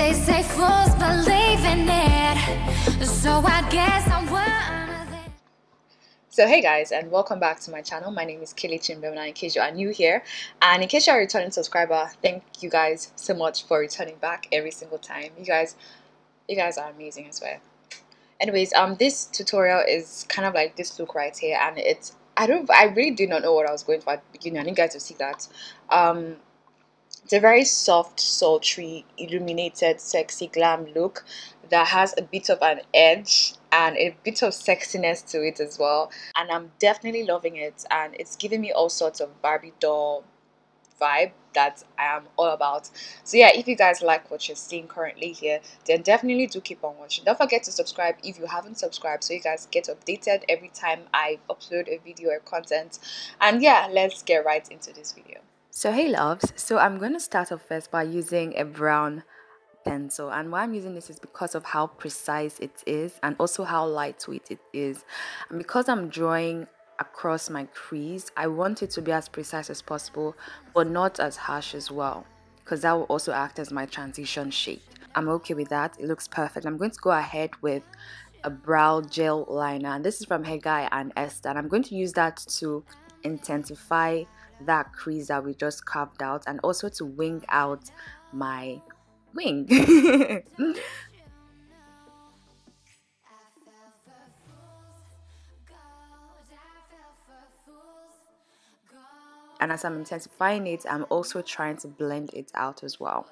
They say fools believe in it, so I guess I'm one of them. So hey guys, and welcome back to my channel. My name is Kelechi Mbemna, in case you are new here, and in case you are a returning subscriber, thank you guys so much for returning back every single time. You guys are amazing as well. Anyways, this tutorial is kind of like this look right here, and I really did not know what I was going for at the beginning. I didn't get to see that. It's a very soft, sultry, illuminated, sexy glam look that has a bit of an edge and a bit of sexiness to it as well. And I'm definitely loving it, and it's giving me all sorts of Barbie doll vibe that I am all about. So yeah, if you guys like what you're seeing currently here, then definitely do keep on watching. Don't forget to subscribe if you haven't subscribed, so you guys get updated every time I upload a video or content. And yeah, let's get right into this video. So hey loves, so I'm going to start off first by using a brown pencil, and why I'm using this is because of how precise it is and also how lightweight it is. And because I'm drawing across my crease, I want it to be as precise as possible but not as harsh as well, because that will also act as my transition shade. I'm okay with that. It looks perfect. I'm going to go ahead with a brow gel liner, and this is from Guy and Esther, and I'm going to use that to intensify that crease that we just carved out and also to wing out my wing. And as I'm intensifying it, I'm also trying to blend it out as well.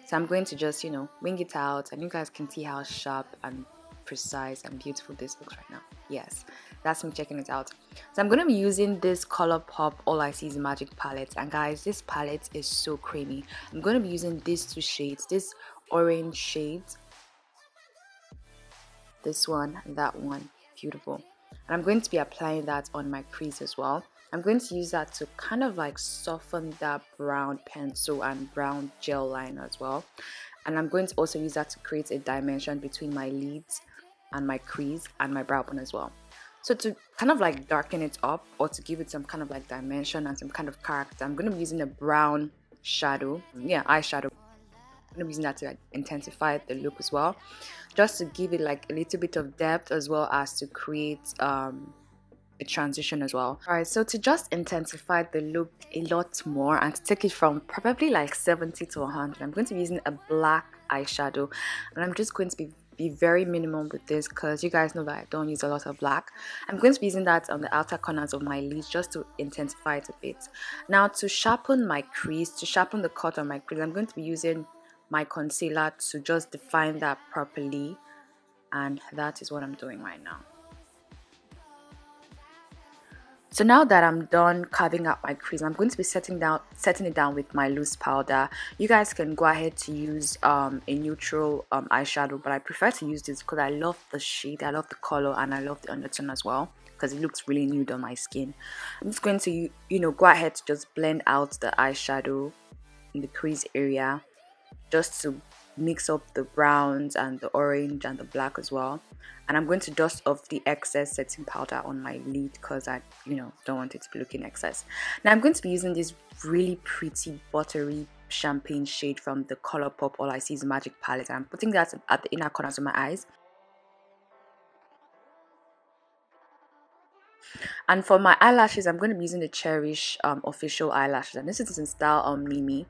So I'm going to just, wing it out, and you guys can see how sharp and precise and beautiful this looks right now. Yes, that's me checking it out. So I'm going to be using this ColourPop All I See Is Magic palette, and guys, this palette is so creamy. I'm going to be using these two shades, this orange shade, this one and that one, beautiful. And I'm going to be applying that on my crease as well. I'm going to use that to kind of like soften that brown pencil and brown gel liner as well. And I'm going to also use that to create a dimension between my lids and my crease and my brow bone as well. So to kind of like darken it up, or to give it some kind of like dimension and some kind of character, I'm going to be using a brown shadow, eyeshadow. I'm going to be using that to intensify the look as well, just to give it like a little bit of depth, as well as to create a transition as well. Alright, so to just intensify the look a lot more and to take it from probably like 70 to 100, I'm going to be using a black eyeshadow, and I'm just going to be very minimum with this because you guys know that I don't use a lot of black. I'm going to be using that on the outer corners of my lids just to intensify it a bit. Now to sharpen my crease, to sharpen the cut on my crease, I'm going to be using my concealer to just define that properly, and that is what I'm doing right now. So now that I'm done carving out my crease, I'm going to be setting it down with my loose powder. You guys can go ahead to use a neutral eyeshadow, but I prefer to use this because I love the shade, I love the color, and I love the undertone as well because it looks really nude on my skin. I'm just going to go ahead to just blend out the eyeshadow in the crease area, just to mix up the browns and the orange and the black as well. And I'm going to dust off the excess setting powder on my lid because I don't want it to be looking excess. Now I'm going to be using this really pretty buttery champagne shade from the ColourPop All I See Is Magic palette, and I'm putting that at the inner corners of my eyes. And for my eyelashes, I'm going to be using the Cherish official eyelashes, and this is in style Mimi.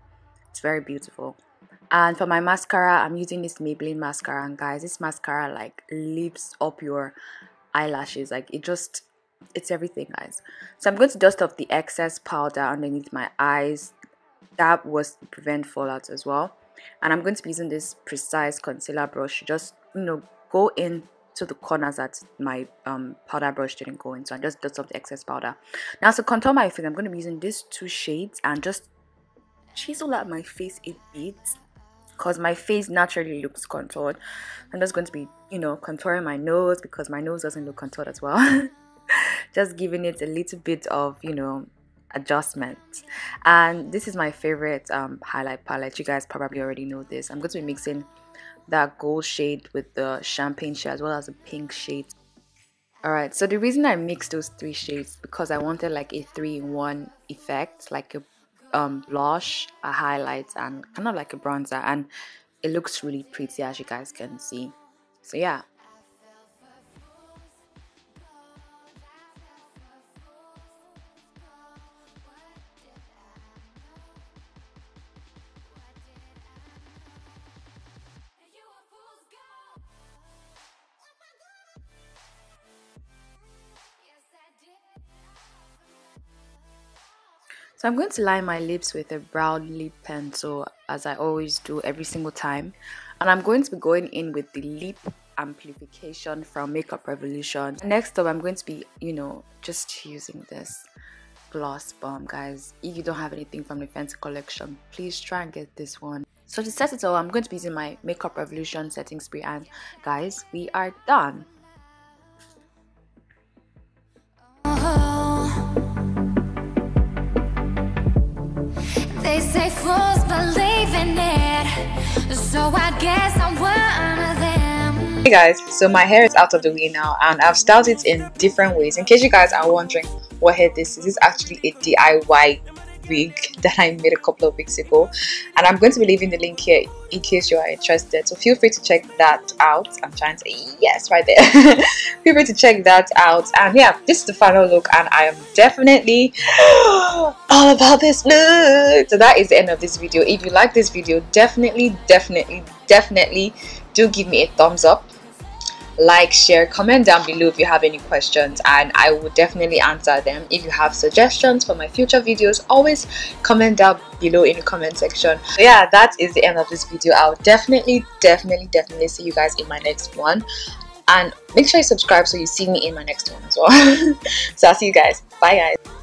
It's very beautiful. And for my mascara, I'm using this Maybelline mascara, and guys, this mascara like lifts up your eyelashes, like it's everything, guys. So I'm going to dust off the excess powder underneath my eyes. That was to prevent fallout as well. And I'm going to be using this precise concealer brush to just go in to the corners that my powder brush didn't go into, and just dust off the excess powder. Now to contour my face, I'm going to be using these two shades and just chisel out my face a bit, because my face naturally looks contoured. I'm just going to be contouring my nose because my nose doesn't look contoured as well. Just giving it a little bit of adjustment. And this is my favorite highlight palette. You guys probably already know this. I'm going to be mixing that gold shade with the champagne shade as well as the pink shade. Alright, so the reason I mixed those three shades because I wanted like a 3-in-1 effect, like a blush, a highlight, and kind of like a bronzer. And it looks really pretty, as you guys can see. So yeah. So I'm going to line my lips with a brown lip pencil, as I always do every single time. And I'm going to be going in with the lip amplification from Makeup Revolution. Next up, I'm going to be, just using this gloss bomb, guys. If you don't have anything from the Fenty collection, please try and get this one. So to set it all, I'm going to be using my Makeup Revolution setting spray, and guys, we are done. They say fools believe in it, so I guess I'm one of them. Hey guys, so my hair is out of the way now, and I've styled it in different ways. In case you guys are wondering what hair this is actually a DIY wig that I made a couple of weeks ago, and I'm going to be leaving the link here in case you are interested, so feel free to check that out. I'm trying to say yes right there. Feel free to check that out. And yeah, this is the final look, and I am definitely all about this look. So that is the end of this video. If you like this video, definitely do give me a thumbs up, like, share, comment down below if you have any questions, and I will definitely answer them. If you have suggestions for my future videos, always comment down below in the comment section. So yeah, that is the end of this video. I'll definitely see you guys in my next one, and make sure you subscribe so you see me in my next one as well. So I'll see you guys. Bye guys.